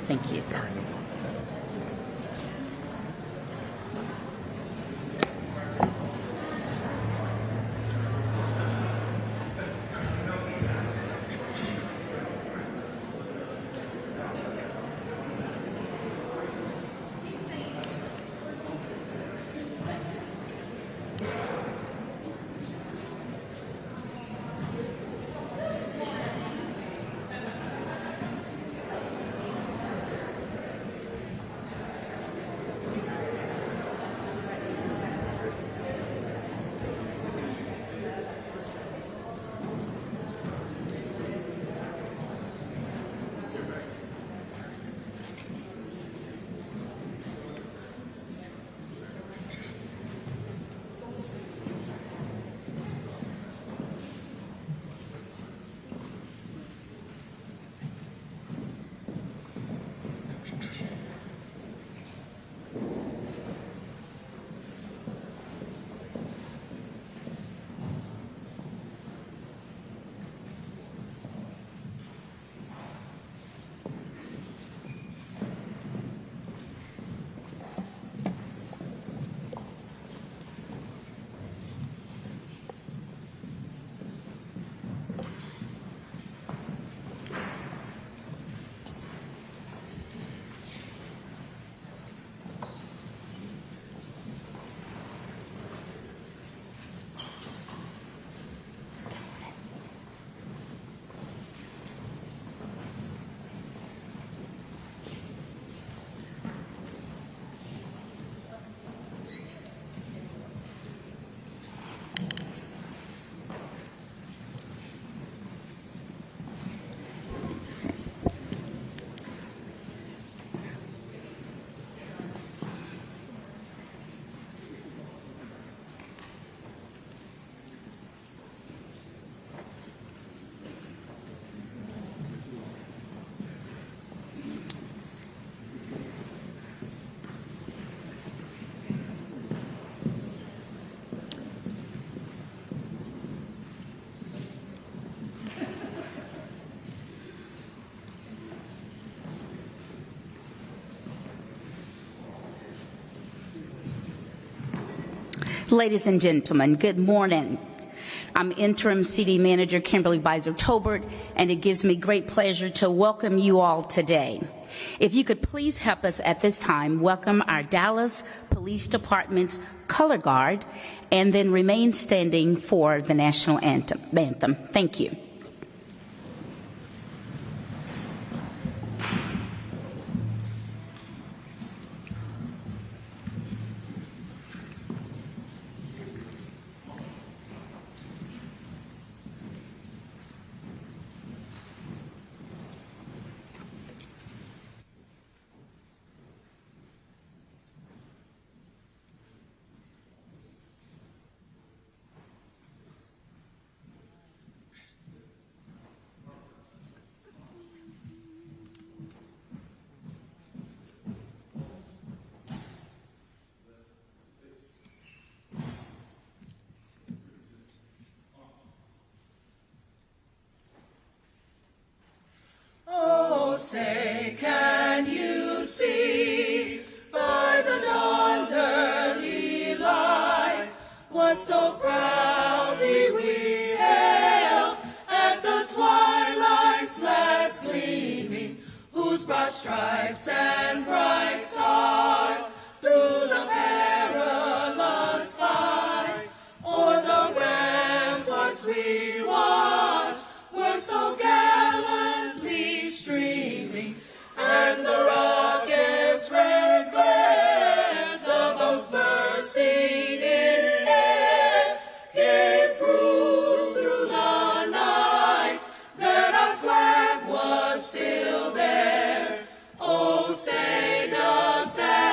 Thank you. Ladies and gentlemen, good morning. I'm Interim City Manager Kimberly Beiser-Tobert, and it gives me great pleasure to welcome you all today. If you could please help us at this time welcome our Dallas Police Department's Color Guard, and then remain standing for the national anthem. Thank you. Say, can you see by the dawn's early light what so proudly we hailed at the twilight's last gleaming, whose broad stripes and bright stars through the perilous fight o'er the ramparts we watched were so gallantly streaming, and the rocket's red glare, the boats bursting in air, gave proof through the night that our flag was still there. Oh, say does that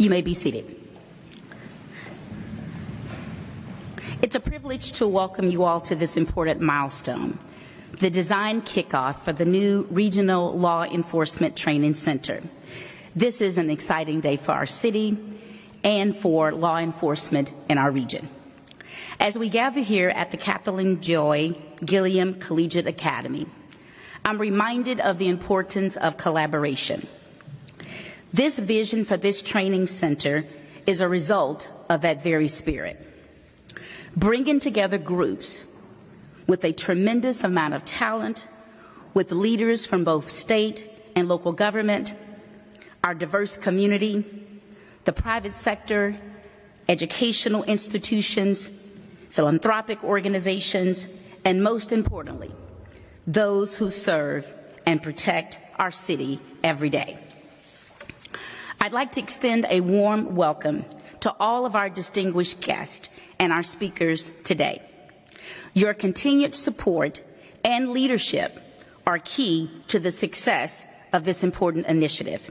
You may be seated. It's a privilege to welcome you all to this important milestone, the design kickoff for the new Regional Law Enforcement Training Center. This is an exciting day for our city and for law enforcement in our region. As we gather here at the Kathleen Joy Gilliam Collegiate Academy, I'm reminded of the importance of collaboration. This vision for this training center is a result of that very spirit. Bringing together groups with a tremendous amount of talent, with leaders from both state and local government, our diverse community, the private sector, educational institutions, philanthropic organizations, and most importantly, those who serve and protect our city every day. I'd like to extend a warm welcome to all of our distinguished guests and our speakers today. Your continued support and leadership are key to the success of this important initiative,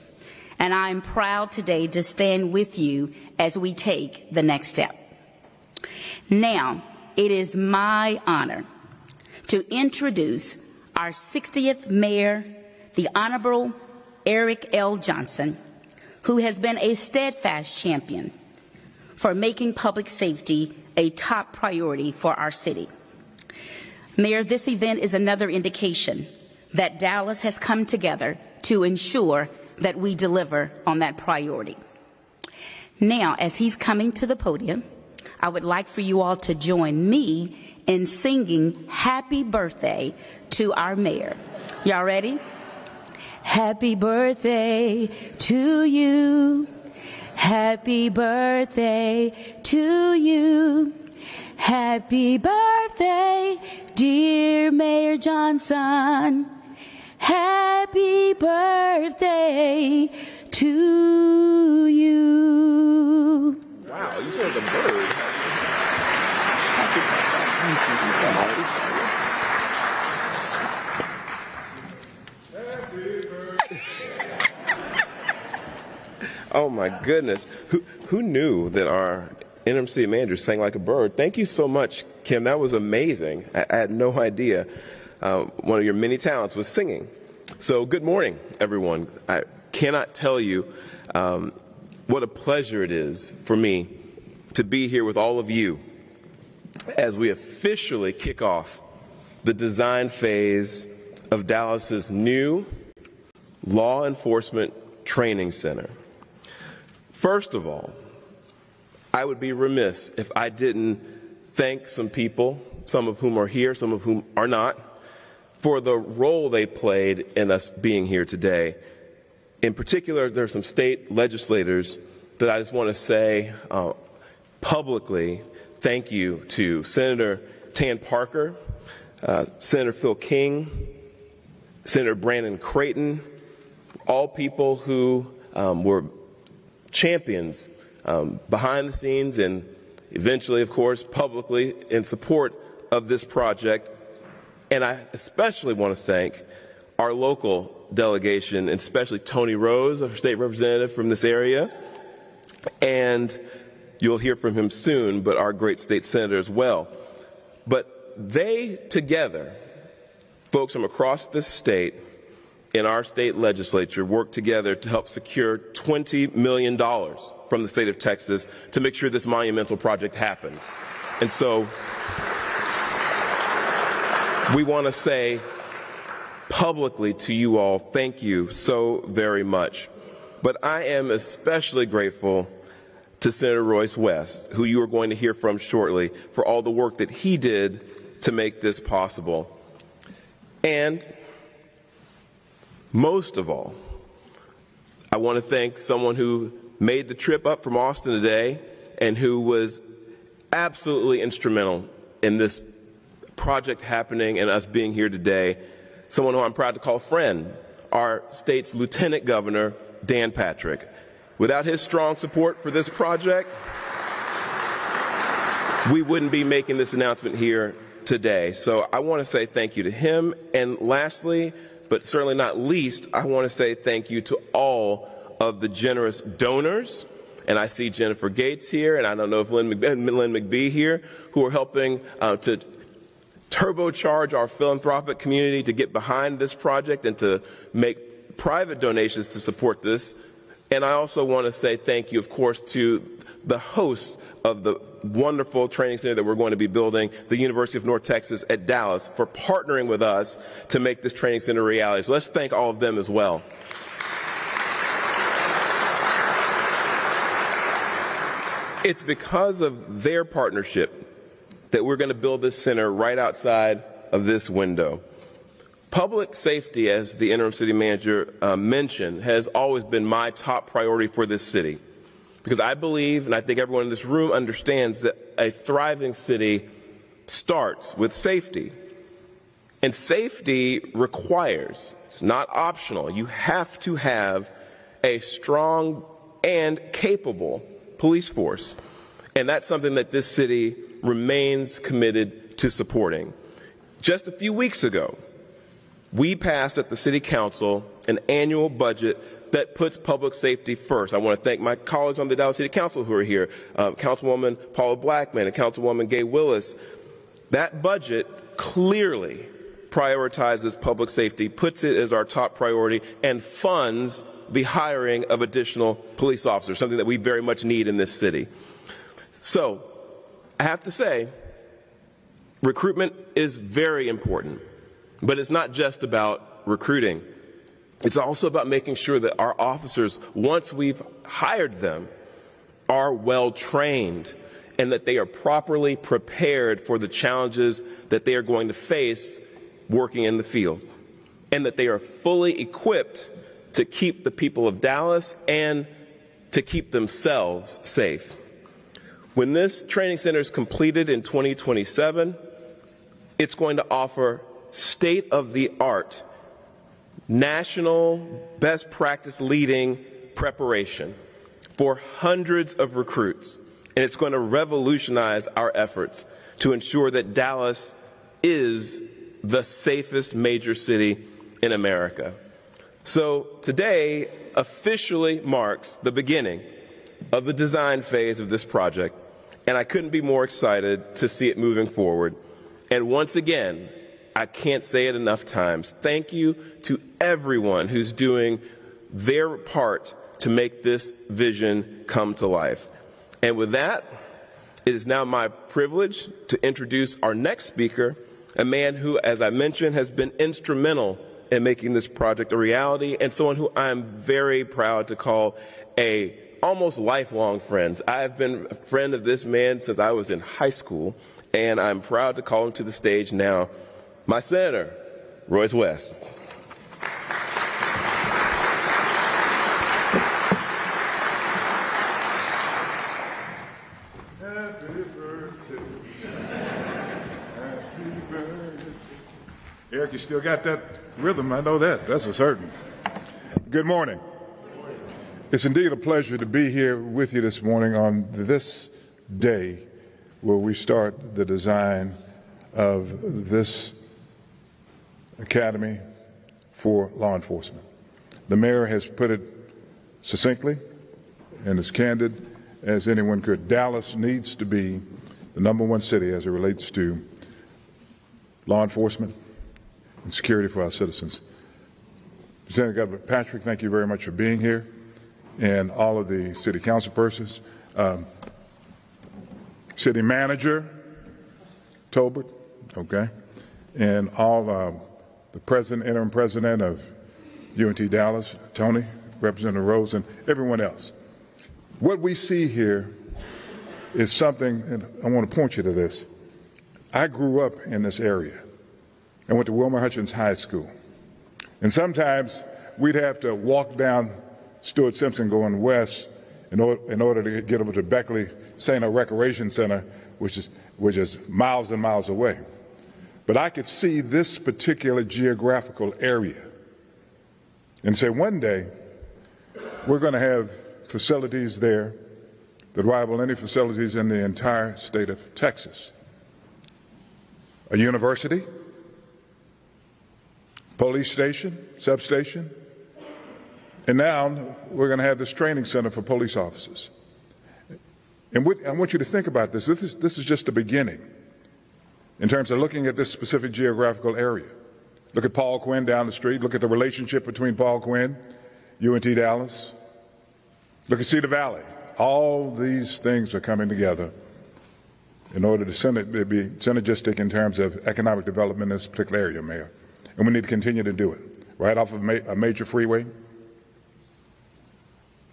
and I'm proud today to stand with you as we take the next step. Now, it is my honor to introduce our 60th Mayor, the Honorable Eric L. Johnson, who has been a steadfast champion for making public safety a top priority for our city. Mayor, this event is another indication that Dallas has come together to ensure that we deliver on that priority. Now, as he's coming to the podium, I would like for you all to join me in singing Happy Birthday to our mayor. Y'all ready? Happy birthday to you. Happy birthday to you. Happy birthday, dear Mayor Johnson. Happy birthday to you. Wow, you said the bird. Oh my goodness. Who knew that our interim city manager sang like a bird? Thank you so much, Kim. That was amazing. I had no idea one of your many talents was singing. So good morning, everyone. I cannot tell you what a pleasure it is for me to be here with all of you as we officially kick off the design phase of Dallas's new law enforcement training center. First of all, I would be remiss if I didn't thank some people, some of whom are here, some of whom are not, for the role they played in us being here today. In particular, there are some state legislators that I just want to say publicly thank you to. Senator Tan Parker, Senator Phil King, Senator Brandon Creighton, all people who were champions behind the scenes and eventually, of course, publicly in support of this project. And I especially want to thank our local delegation, and especially Tony Rose, our state representative from this area. And you'll hear from him soon, but our great state senator as well. But they together, folks from across this state, in our state legislature, worked together to help secure $20 million from the state of Texas to make sure this monumental project happens. And so we want to say publicly to you all, thank you so very much. But I am especially grateful to Senator Royce West, who you are going to hear from shortly, for all the work that he did to make this possible. And most of all, I want to thank someone who made the trip up from Austin today and who was absolutely instrumental in this project happening and us being here today, someone who I'm proud to call a friend, our state's Lieutenant Governor, Dan Patrick. Without his strong support for this project, we wouldn't be making this announcement here today. So I want to say thank you to him. And lastly, but certainly not least, I want to say thank you to all of the generous donors and I see Jennifer Gates here, and I don't know if Lynn McBee here, who are helping to turbocharge our philanthropic community to get behind this project and to make private donations to support this. And I also want to say thank you, of course, to the hosts of the wonderful training center that we're going to be building, the University of North Texas at Dallas, for partnering with us to make this training center a reality. So let's thank all of them as well. It's because of their partnership that we're going to build this center right outside of this window. Public safety, as the interim city manager mentioned, has always been my top priority for this city. Because I believe, and I think everyone in this room understands, that a thriving city starts with safety. And safety requires, it's not optional, you have to have a strong and capable police force. And that's something that this city remains committed to supporting. Just a few weeks ago, we passed at the City Council an annual budget that puts public safety first. I want to thank my colleagues on the Dallas City Council who are here, Councilwoman Paula Blackman and Councilwoman Gay Willis. That budget clearly prioritizes public safety, puts it as our top priority, and funds the hiring of additional police officers, something that we very much need in this city. So, I have to say, recruitment is very important, but it's not just about recruiting. It's also about making sure that our officers, once we've hired them, are well trained and that they are properly prepared for the challenges that they are going to face working in the field, and that they are fully equipped to keep the people of Dallas and to keep themselves safe. When this training center is completed in 2027, it's going to offer state-of-the-art, national best practice leading preparation for hundreds of recruits. And it's going to revolutionize our efforts to ensure that Dallas is the safest major city in America. So today officially marks the beginning of the design phase of this project, and I couldn't be more excited to see it moving forward. And once again, I can't say it enough times, thank you to everyone who's doing their part to make this vision come to life. And with that, it is now my privilege to introduce our next speaker, a man who, as I mentioned, has been instrumental in making this project a reality, and someone who I'm very proud to call a almost lifelong friend. I've been a friend of this man since I was in high school, and I'm proud to call him to the stage now, my senator, Royce West. Eric, you still got that rhythm. I know that. That's a certain. Good morning. It's indeed a pleasure to be here with you this morning on this day where we start the design of this academy for law enforcement. The mayor has put it succinctly and as candid as anyone could. Dallas needs to be the #1 city as it relates to law enforcement and security for our citizens. Lieutenant Governor Patrick, thank you very much for being here, and all of the city council persons. City manager Tolbert, okay, and all the president, interim president of UNT Dallas, Tony, Representative Rose, and everyone else. What we see here is something, and I want to point you to this. I grew up in this area. I went to Wilmer Hutchins High School. And sometimes we'd have to walk down Stuart Simpson going west in order to get over to Beckley Sano Recreation Center, which is miles and miles away. But I could see this particular geographical area and say one day we're going to have facilities there that rival any facilities in the entire state of Texas. A university, police station, substation, and now we're going to have this training center for police officers. And I want you to think about this. This is just the beginning in terms of looking at this specific geographical area. Look at Paul Quinn down the street. Look at the relationship between Paul Quinn, UNT Dallas. Look at Cedar Valley. All these things are coming together in order to be synergistic in terms of economic development in this particular area, Mayor. And we need to continue to do it. Right off of a major freeway,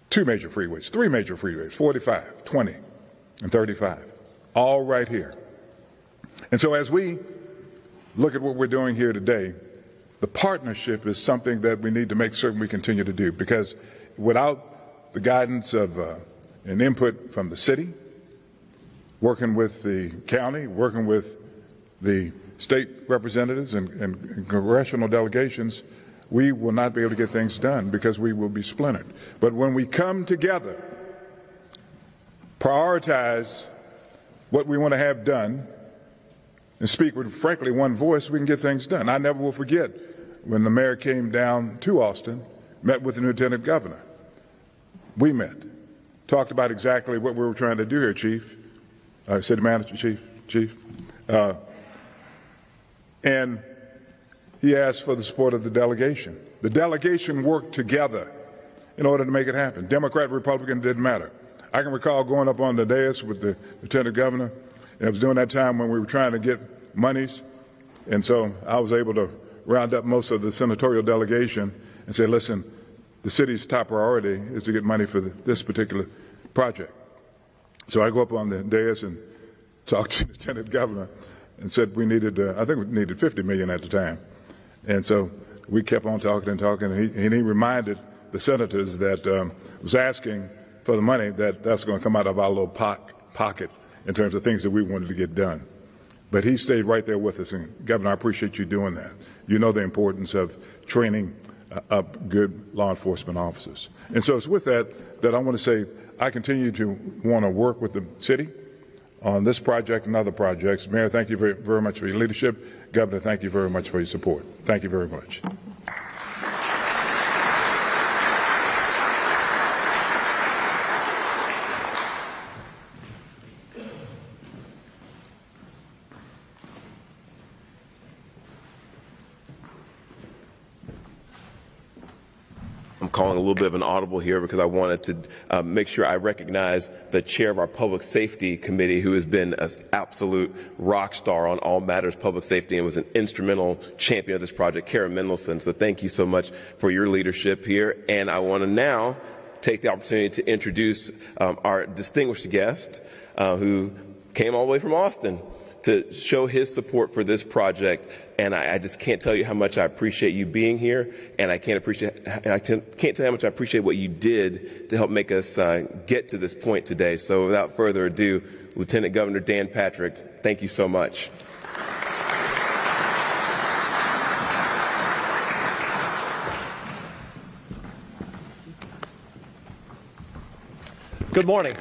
2 major freeways, 3 major freeways, 45, 20, and 35, all right here. And so as we look at what we're doing here today, the partnership is something that we need to make certain we continue to do, because without the guidance of and input from the city, working with the county, working with the state representatives and congressional delegations, we will not be able to get things done because we will be splintered. But when we come together, prioritize what we want to have done, and speak with, frankly, one voice, we can get things done. I never will forget when the mayor came down to Austin, met with the lieutenant governor. We met, talked about exactly what we were trying to do here, Chief, City Manager, Chief. And he asked for the support of the delegation. The delegation worked together in order to make it happen. Democrat, Republican, didn't matter. I can recall going up on the dais with the lieutenant governor, and it was during that time when we were trying to get monies, and so I was able to round up most of the senatorial delegation and say, listen, the city's top priority is to get money for this particular project. So I go up on the dais and talked to the lieutenant governor and said we needed, I think we needed $50 million at the time. And so we kept on talking and talking, and he reminded the senators that was asking for the money that's going to come out of our little pocket in terms of things that we wanted to get done. But he stayed right there with us, and Governor, I appreciate you doing that. You know the importance of training up good law enforcement officers. And so it's with that I want to say I continue to want to work with the city on this project and other projects. Mayor, thank you very, very much for your leadership. Governor, thank you very much for your support. Thank you very much. I'm calling a little bit of an audible here because I wanted to make sure I recognize the chair of our Public Safety Committee, who has been an absolute rock star on all matters public safety and was an instrumental champion of this project, Kara Mendelson. So thank you so much for your leadership here. And I want to now take the opportunity to introduce our distinguished guest who came all the way from Austin to show his support for this project. And I just can't tell you how much I appreciate you being here, and I can't tell you how much I appreciate what you did to help make us get to this point today. So without further ado, Lieutenant Governor Dan Patrick, thank you so much. Good morning.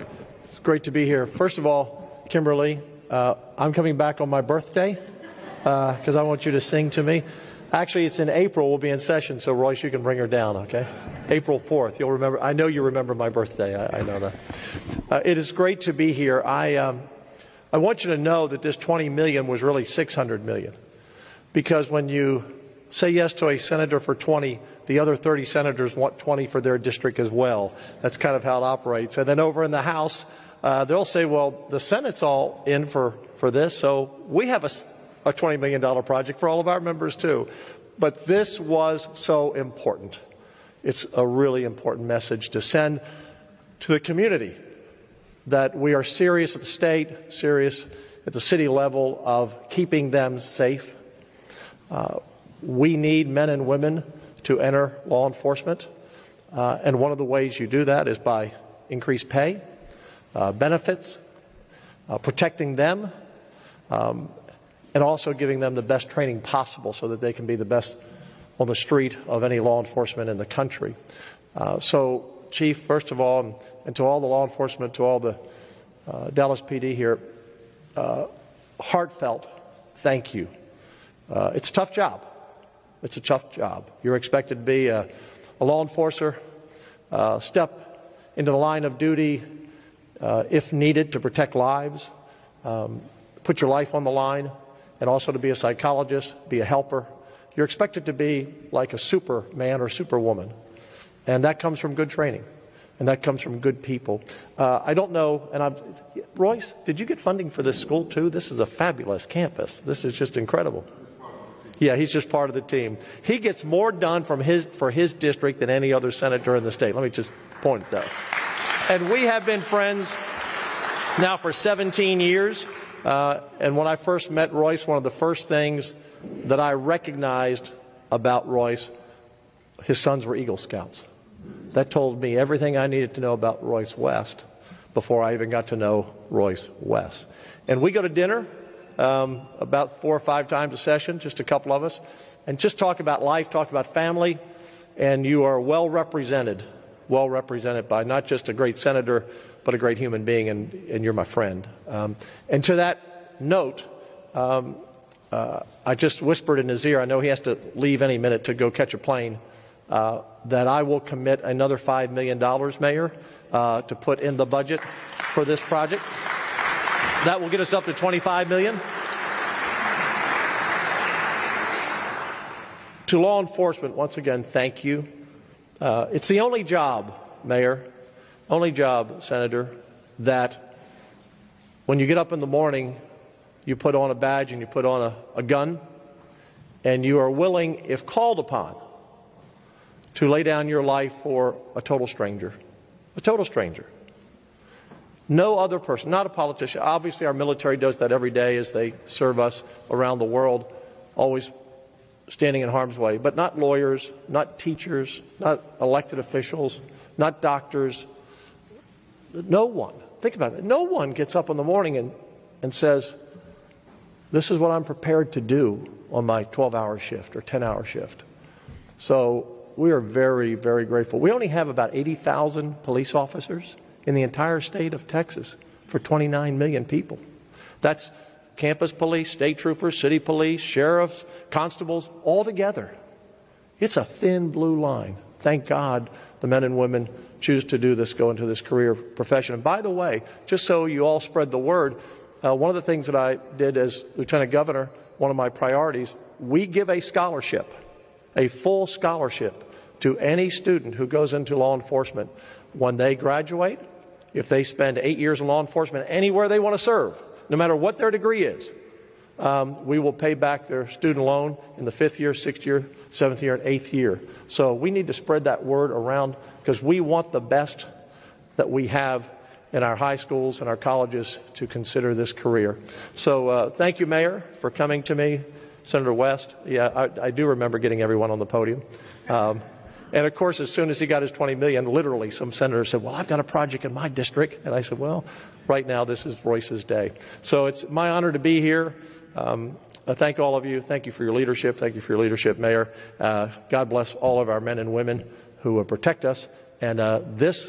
It's great to be here. First of all, Kimberly, I'm coming back on my birthday because I want you to sing to me. Actually, it's in April. We'll be in session, so Royce, you can bring her down, okay? April 4th. You'll remember. I know you remember my birthday. I know that. It is great to be here. I want you to know that this $20 million was really $600 million, because when you say yes to a senator for 20, the other 30 senators want 20 for their district as well. That's kind of how it operates. And then over in the House, they'll say, well, the Senate's all in for this, so we have a $20 million project for all of our members too. But this was so important. It's a really important message to send to the community that we are serious at the state, serious at the city level of keeping them safe. We need men and women to enter law enforcement, and one of the ways you do that is by increased pay, benefits, protecting them, and also giving them the best training possible so that they can be the best on the street of any law enforcement in the country. So, Chief, first of all, and to all the law enforcement, to all the Dallas PD here, heartfelt thank you. It's a tough job. It's a tough job. You're expected to be a law enforcer, step into the line of duty, if needed, to protect lives, put your life on the line, and also to be a psychologist, be a helper. You're expected to be like a superman or superwoman. And that comes from good training. And that comes from good people. I don't know, Royce, did you get funding for this school too? This is a fabulous campus. This is just incredible. Yeah, he's just part of the team. He gets more done for his district than any other senator in the state. Let me just point it out. And we have been friends now for 17 years. And when I first met Royce, one of the first things that I recognized about Royce, his sons were Eagle Scouts. That told me everything I needed to know about Royce West before I even got to know Royce West. And we go to dinner about 4 or 5 times a session, just a couple of us, and just talk about life, talk about family, and you are well represented by not just a great senator, but a great human being, and you're my friend. And to that note, I just whispered in his ear, I know he has to leave any minute to go catch a plane, that I will commit another $5 million, Mayor, to put in the budget for this project. That will get us up to $25 million. To law enforcement, once again, thank you. It's the only job, Mayor, only job, Senator, that when you get up in the morning, you put on a badge and you put on a gun, and you are willing, if called upon, to lay down your life for a total stranger. A total stranger. No other person, not a politician. Obviously, our military does that every day as they serve us around the world, always standing in harm's way. But not lawyers, not teachers, not elected officials, not doctors. No one. Think about it. No one gets up in the morning and says, this is what I'm prepared to do on my 12-hour shift or 10-hour shift. So we are very, very grateful. We only have about 80,000 police officers in the entire state of Texas for 29 million people. That's campus police, state troopers, city police, sheriffs, constables, all together. It's a thin blue line. Thank God the men and women choose to do this, go into this career profession. And by the way, just so you all spread the word, one of the things that I did as Lieutenant Governor, one of my priorities, we give a scholarship, a full scholarship, to any student who goes into law enforcement. When they graduate, if they spend 8 years in law enforcement anywhere they want to serve, no matter what their degree is, we will pay back their student loan in the 5th year, 6th year, 7th year, and 8th year. So we need to spread that word around because we want the best that we have in our high schools and our colleges to consider this career. So thank you, Mayor, for coming to me. Senator West, yeah, I do remember getting everyone on the podium. And of course, as soon as he got his $20 million, literally some senators said, well, I've got a project in my district. And I said, well, right now this is Royce's day. So it's my honor to be here. I thank all of you. Thank you for your leadership. Thank you for your leadership, Mayor. God bless all of our men and women who protect us. And this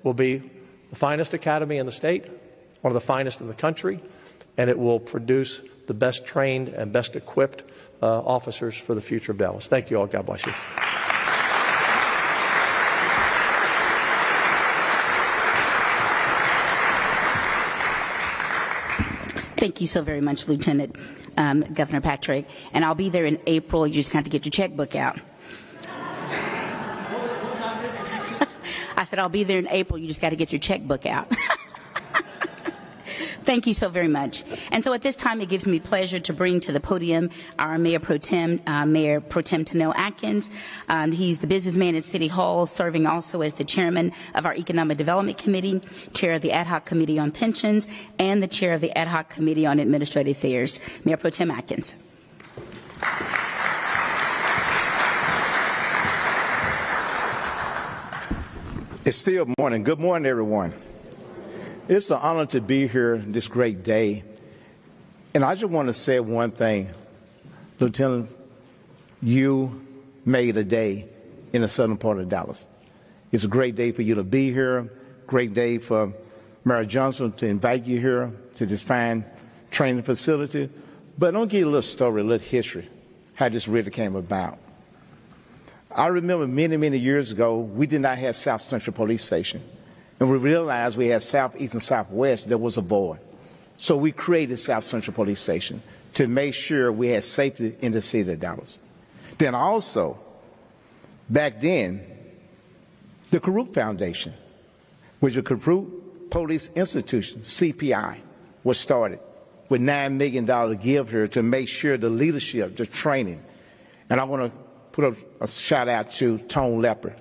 will be the finest academy in the state, one of the finest in the country, and it will produce the best trained and best equipped officers for the future of Dallas. Thank you all. God bless you. Thank you so very much, Lieutenant Governor Patrick. And I'll be there in April. You just have to get your checkbook out. I said, I'll be there in April. You just got to get your checkbook out. Thank you so very much. And so at this time, it gives me pleasure to bring to the podium our Mayor Pro Tem Tennell Atkins. He's the businessman at City Hall, serving also as the chairman of our Economic Development Committee, chair of the Ad Hoc Committee on Pensions, and the chair of the Ad Hoc Committee on Administrative Affairs. Mayor Pro Tem Atkins. It's still morning. Good morning, everyone. It's an honor to be here this great day. And I just want to say one thing. Lieutenant, you made a day in the southern part of Dallas. It's a great day for you to be here. Great day for Mayor Johnson to invite you here to this fine training facility. But I'll give you a little story, a little history, how this really came about. I remember many, many years ago, we did not have South Central Police Station. and we realized we had Southeast and Southwest, there was a void. So we created South Central Police Station to make sure we had safety in the city of Dallas. Then also, back then, the Karuk Foundation, which is Karuk Police Institution, CPI, was started with $9 million to give her to make sure the leadership, the training. And I want to put a shout out to Tone Leopard,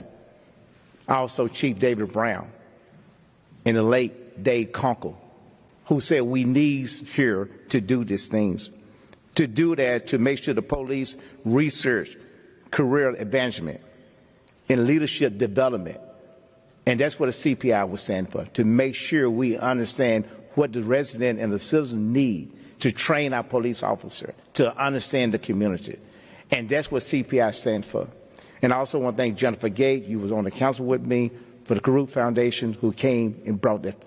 also Chief David Brown, and the late Dave Conkle, who said we need here to do these things. To do that, to make sure the police research, career advancement, and leadership development. And that's what the CPI was standing for, to make sure we understand what the resident and the citizen need to train our police officer, to understand the community. And that's what CPI stands for. And I also want to thank Jennifer Gate, you was on the council with me, for the Karuk Foundation, who came and brought that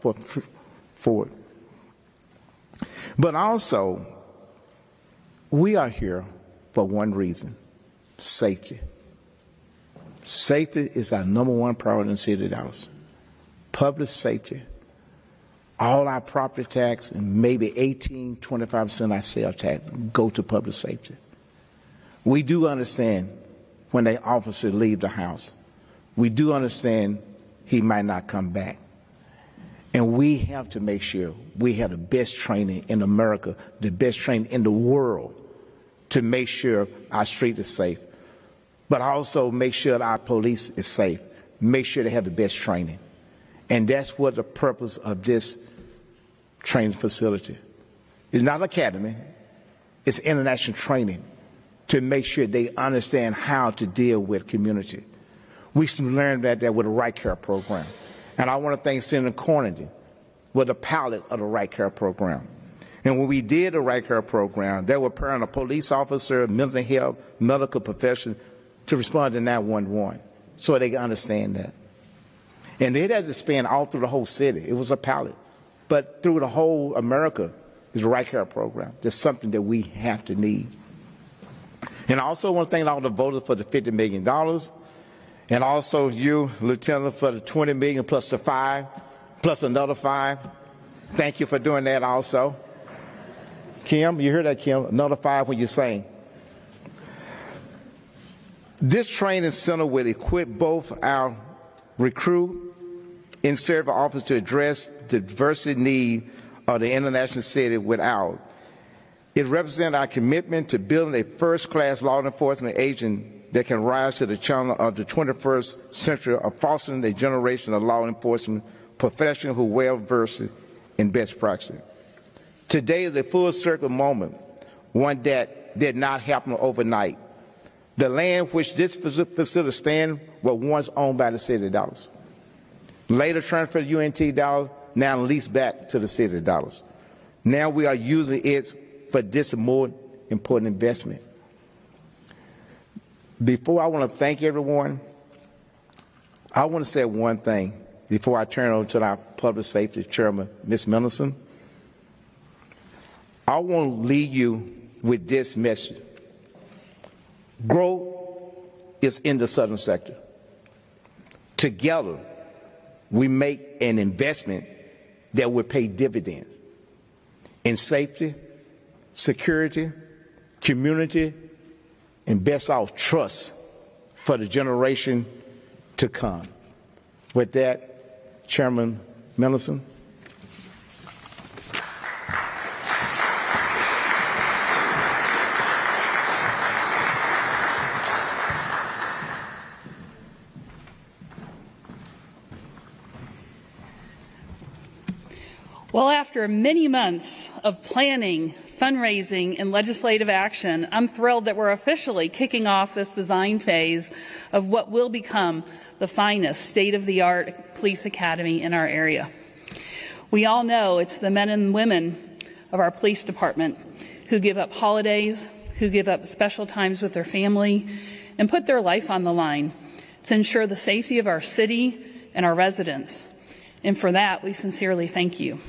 forward. But also, we are here for one reason: safety. Safety is our #1 priority in the city of Dallas. Public safety. All our property tax and maybe 25% of our sales tax go to public safety. We do understand when an officer leaves the house. We do understand he might not come back. And we have to make sure we have the best training in America, the best training in the world, to make sure our street is safe. But also make sure that our police is safe. Make sure they have the best training. And that's what the purpose of this training facility. It's not an academy. It's international training to make sure they understand how to deal with community. We learned that with the Right Care program. And I want to thank Senator Cornington with the pilot of the Right Care program. And when we did the Right Care program, they were pairing a police officer, mental health, medical professional to respond to 911 so they can understand that. And it has expanded all through the whole city. It was a pilot. But through the whole America is the Right Care program. That's something that we have to need. And I also want to thank all the voters for the $50 million. And also you, Lieutenant, for the $20 million plus the 5, plus another 5. Thank you for doing that also. Kim, you heard that, Kim? Another 5 when you sing. This training center will equip both our recruit and serve officers to address the diversity need of the international city without. It represents our commitment to building a first-class law enforcement agent that can rise to the challenge of the 21st century of fostering a generation of law enforcement professionals who are well-versed in best practice. Today is a full circle moment, one that did not happen overnight. The land which this facility stands was once owned by the city of Dallas. Later transferred to UNT Dallas, now leased back to the city of Dallas. Now we are using it for this more important investment. Before I want to thank everyone, I want to say one thing before I turn over to our Public Safety Chairman, Ms. Mendelson. I want to leave you with this message. Growth is in the southern sector. Together, we make an investment that will pay dividends in safety, security, community, and best off trust for the generation to come. With that, Chairman Mendelson. Well, after many months of planning, fundraising, and legislative action, I'm thrilled that we're officially kicking off this design phase of what will become the finest state-of-the-art police academy in our area. We all know it's the men and women of our police department who give up holidays, who give up special times with their family, and put their life on the line to ensure the safety of our city and our residents. And for that, we sincerely thank you.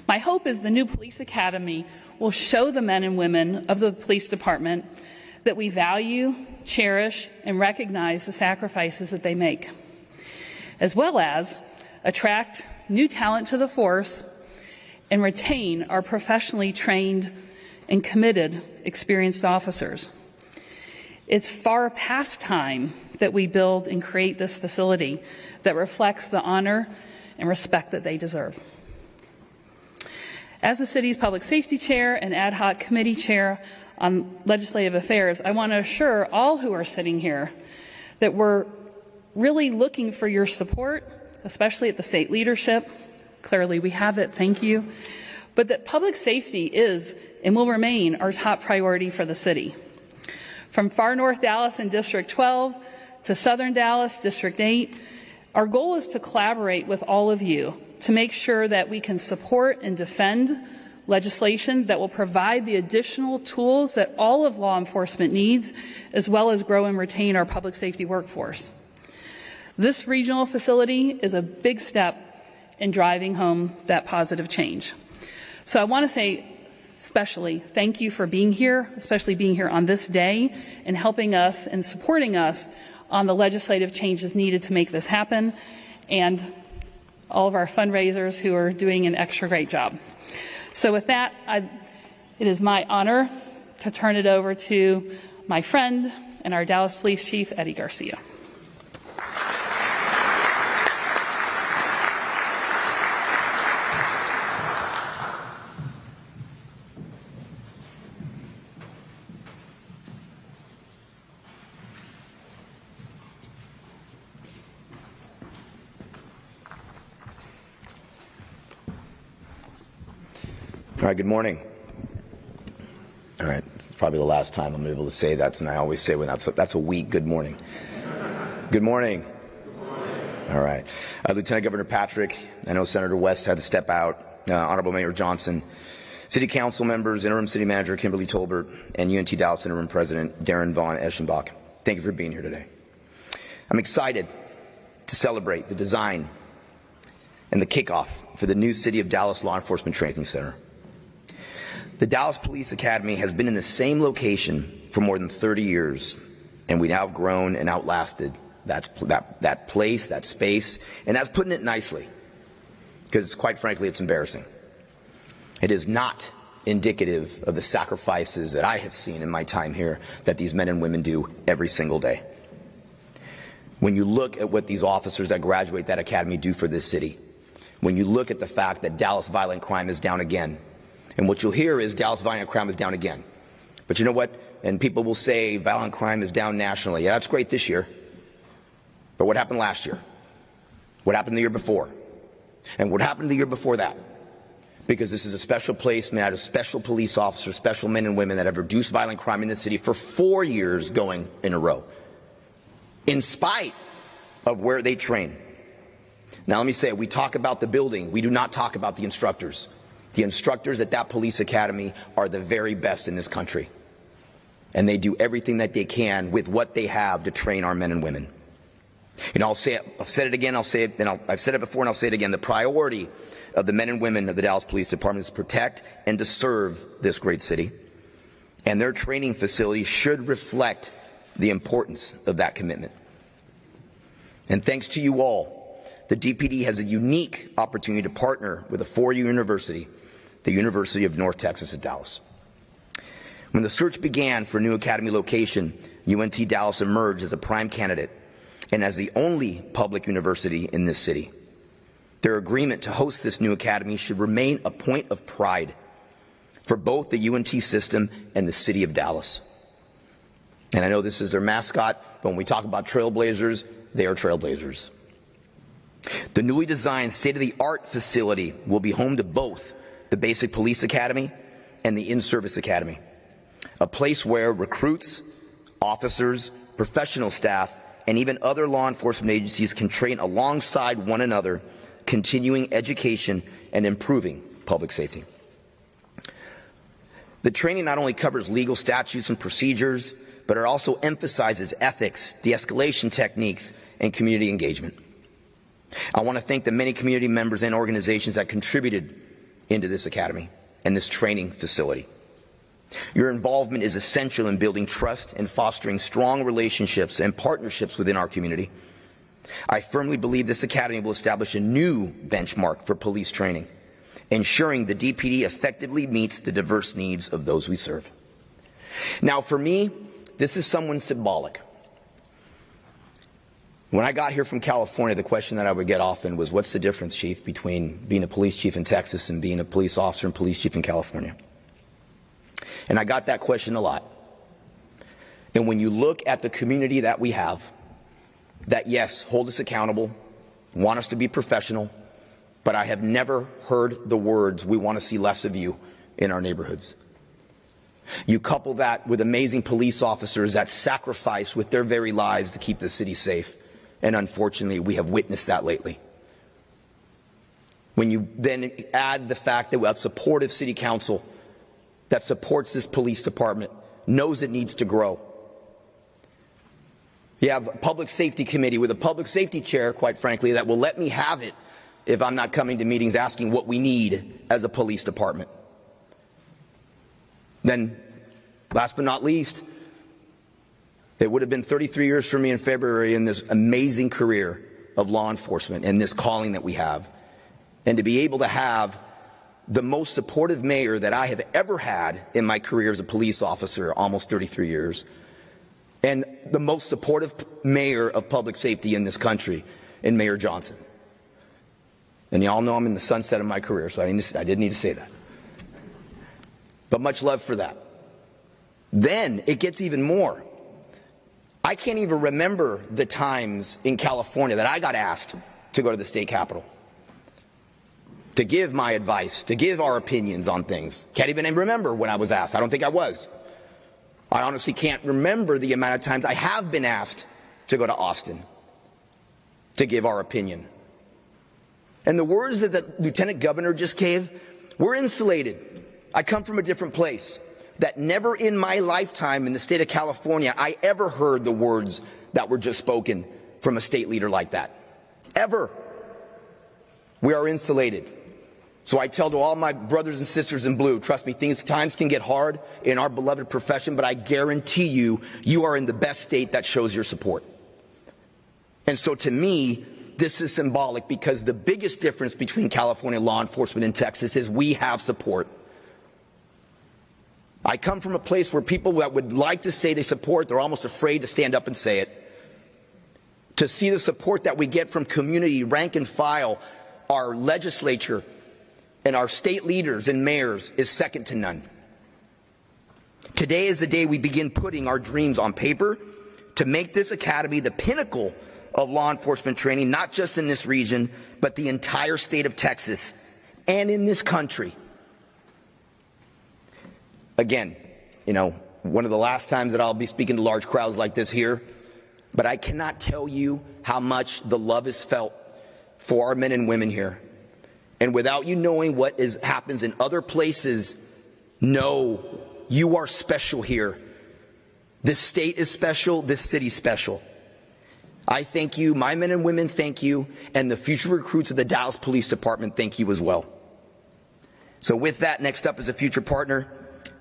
My hope is the new police academy will show the men and women of the police department that we value, cherish, and recognize the sacrifices that they make. as well as attract new talent to the force and retain our professionally trained and committed experienced officers. It's far past time that we build and create this facility that reflects the honor and respect that they deserve. As the city's public safety chair and ad hoc committee chair on legislative affairs, I want to assure all who are sitting here that we're really looking for your support, especially at the state leadership. Clearly we have it, thank you. But that public safety is and will remain our top priority for the city. From far north Dallas in District 12 to southern Dallas, District 8, our goal is to collaborate with all of you to make sure that we can support and defend legislation that will provide the additional tools that all of law enforcement needs, as well as grow and retain our public safety workforce. This regional facility is a big step in driving home that positive change. So I want to say especially thank you for being here, especially being here on this day and helping us and supporting us on the legislative changes needed to make this happen, and all of our fundraisers who are doing an extra great job. So with that, it is my honor to turn it over to my friend and our Dallas Police Chief, Eddie Garcia. All right, good morning. All right, it's probably the last time I'm able to say that, and I always say when that's a week, good morning. Good morning. Good morning. All right. Lieutenant Governor Patrick, I know Senator West had to step out, Honorable Mayor Johnson, City Council members, Interim City Manager Kimberly Tolbert, and UNT Dallas Interim President Darren Von Eschenbach. Thank you for being here today. I'm excited to celebrate the design and the kickoff for the new City of Dallas Law Enforcement Training Center. The Dallas Police Academy has been in the same location for more than 30 years, and we now have grown and outlasted that place, that space, and that's putting it nicely, because quite frankly, it's embarrassing. It is not indicative of the sacrifices that I have seen in my time here that these men and women do every single day. When you look at what these officers that graduate that academy do for this city, when you look at the fact that Dallas violent crime is down again, and what you'll hear is Dallas violent crime is down again. But you know what? And people will say violent crime is down nationally. Yeah, that's great this year. But what happened last year? What happened the year before? And what happened the year before that? Because this is a special place made out of special police officers, special men and women that have reduced violent crime in the city for 4 years going in a row, in spite of where they train. Now let me say, we talk about the building. We do not talk about the instructors. The instructors at that police academy are the very best in this country. And they do everything that they can with what they have to train our men and women. You know, I've said it again, I've said it before and I'll say it again. The priority of the men and women of the Dallas Police Department is to protect and to serve this great city. And their training facility should reflect the importance of that commitment. And thanks to you all, the DPD has a unique opportunity to partner with a four-year university, the University of North Texas at Dallas. When the search began for a new academy location, UNT Dallas emerged as a prime candidate and as the only public university in this city. Their agreement to host this new academy should remain a point of pride for both the UNT system and the city of Dallas. And I know this is their mascot, but when we talk about trailblazers, they are trailblazers. The newly designed state-of-the-art facility will be home to both the Basic Police Academy and the In-Service Academy, a place where recruits, officers, professional staff, and even other law enforcement agencies can train alongside one another, continuing education and improving public safety. The training not only covers legal statutes and procedures, but it also emphasizes ethics, de-escalation techniques, and community engagement. I want to thank the many community members and organizations that contributed into this academy and this training facility. Your involvement is essential in building trust and fostering strong relationships and partnerships within our community. I firmly believe this academy will establish a new benchmark for police training, ensuring the DPD effectively meets the diverse needs of those we serve. Now, for me, this is somewhat symbolic. When I got here from California, the question that I would get often was, what's the difference, Chief, between being a police chief in Texas and being a police officer and police chief in California? And I got that question a lot. And when you look at the community that we have, that, yes, hold us accountable, want us to be professional, but I have never heard the words, we want to see less of you in our neighborhoods. You couple that with amazing police officers that sacrifice with their very lives to keep the city safe. And unfortunately, we have witnessed that lately. When you then add the fact that we have supportive city council that supports this police department, knows it needs to grow. You have a public safety committee with a public safety chair, quite frankly, that will let me have it if I'm not coming to meetings asking what we need as a police department. Then, last but not least, it would have been 33 years for me in February in this amazing career of law enforcement and this calling that we have. And to be able to have the most supportive mayor that I have ever had in my career as a police officer, almost 33 years, and the most supportive mayor of public safety in this country, in Mayor Johnson. And you all know I'm in the sunset of my career, so I didn't need to say that. But much love for that. Then it gets even more. I can't even remember the times in California that I got asked to go to the state capitol, to give my advice, to give our opinions on things. Can't even remember when I was asked. I don't think I was. I honestly can't remember the amount of times I have been asked to go to Austin to give our opinion. And the words that the Lieutenant Governor just gave, we're insulated. I come from a different place. That never in my lifetime in the state of California I ever heard the words that were just spoken from a state leader like that. Ever. We are insulated. So I tell to all my brothers and sisters in blue, trust me, times can get hard in our beloved profession, but I guarantee you, you are in the best state that shows your support. And so to me, this is symbolic because the biggest difference between California law enforcement and Texas is we have support. I come from a place where people that would like to say they support, they're almost afraid to stand up and say it. To see the support that we get from community, rank and file, our legislature, and our state leaders and mayors is second to none. Today is the day we begin putting our dreams on paper to make this academy the pinnacle of law enforcement training, not just in this region, but the entire state of Texas and in this country. Again, one of the last times that I'll be speaking to large crowds like this here, but I cannot tell you how much the love is felt for our men and women here. And without you knowing what happens in other places, know you are special here. This state is special, this city is special. I thank you, my men and women thank you, and the future recruits of the Dallas Police Department thank you as well. So with that, next up is a future partner,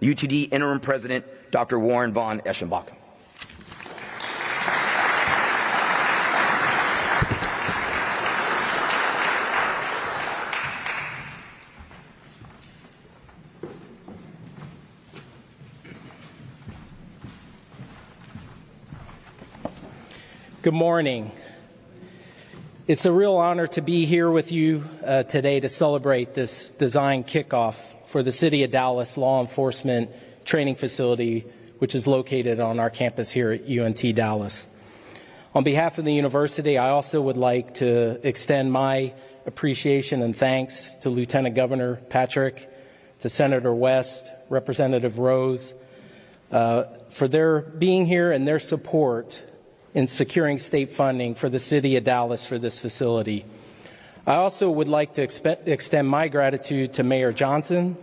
UTD Interim President, Dr. Warren von Eschenbach. Good morning. It's a real honor to be here with you today to celebrate this design kickoff for the City of Dallas Law Enforcement Training Facility, which is located on our campus here at UNT Dallas. On behalf of the university, I also would like to extend my appreciation and thanks to Lieutenant Governor Patrick, to Senator West, Representative Rose, for their being here and their support in securing state funding for the City of Dallas for this facility. I also would like to extend my gratitude to Mayor Johnson,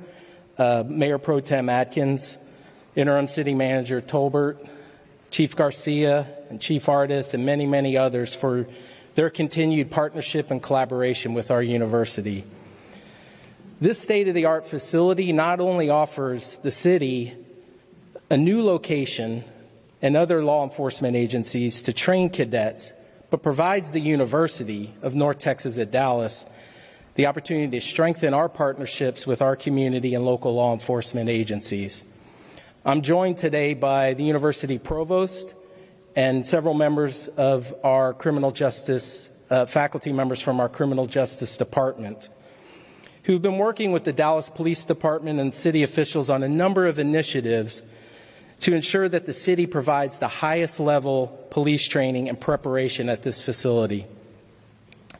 Mayor Pro Tem Atkins, Interim City Manager Tolbert, Chief Garcia, and Chief Artis, and many, many others for their continued partnership and collaboration with our university. This state-of-the-art facility not only offers the city a new location and other law enforcement agencies to train cadets, but provides the University of North Texas at Dallas the opportunity to strengthen our partnerships with our community and local law enforcement agencies. I'm joined today by the University Provost and several members of our criminal justice, faculty members from our criminal justice department, who've been working with the Dallas Police Department and city officials on a number of initiatives to ensure that the city provides the highest level police training and preparation at this facility.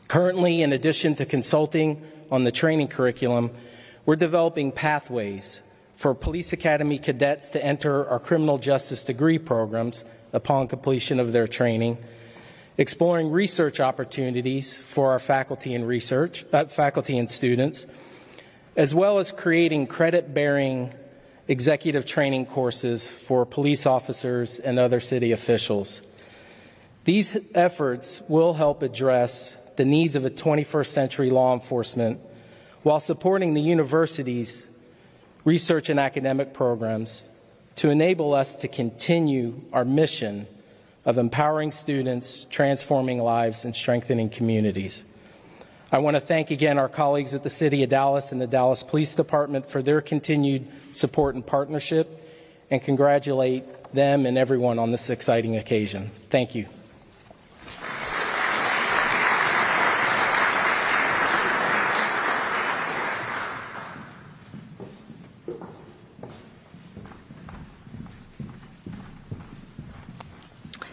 Currently, in addition to consulting on the training curriculum, we're developing pathways for Police Academy cadets to enter our criminal justice degree programs upon completion of their training, exploring research opportunities for our faculty and students, as well as creating credit-bearing executive training courses for police officers and other city officials. These efforts will help address the needs of a 21st century law enforcement while supporting the university's research and academic programs to enable us to continue our mission of empowering students, transforming lives, and strengthening communities. I want to thank again our colleagues at the City of Dallas and the Dallas Police Department for their continued support and partnership, and congratulate them and everyone on this exciting occasion. Thank you.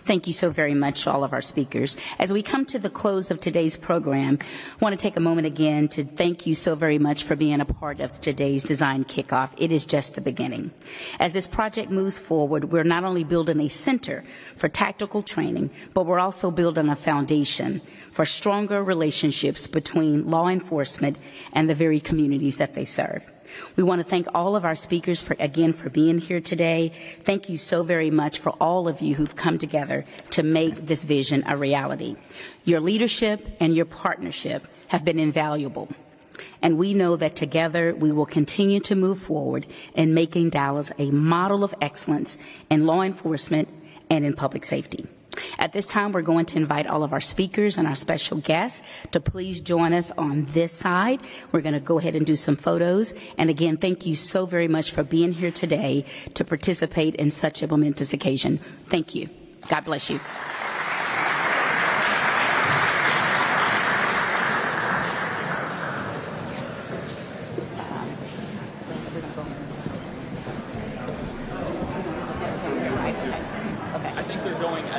Thank you so very much to all of our speakers. As we come to the close of today's program, I want to take a moment again to thank you so very much for being a part of today's design kickoff. It is just the beginning. As this project moves forward, we're not only building a center for tactical training, but we're also building a foundation for stronger relationships between law enforcement and the very communities that they serve. We want to thank all of our speakers for being here today. Thank you so very much for all of you who've come together to make this vision a reality. Your leadership and your partnership have been invaluable. And we know that together we will continue to move forward in making Dallas a model of excellence in law enforcement and in public safety. At this time, we're going to invite all of our speakers and our special guests to please join us on this side. We're going to go ahead and do some photos. And again, thank you so very much for being here today to participate in such a momentous occasion. Thank you. God bless you.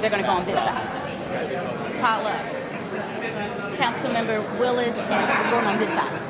They're going to go on this side. Call up Councilmember Willis, and we're going on this side.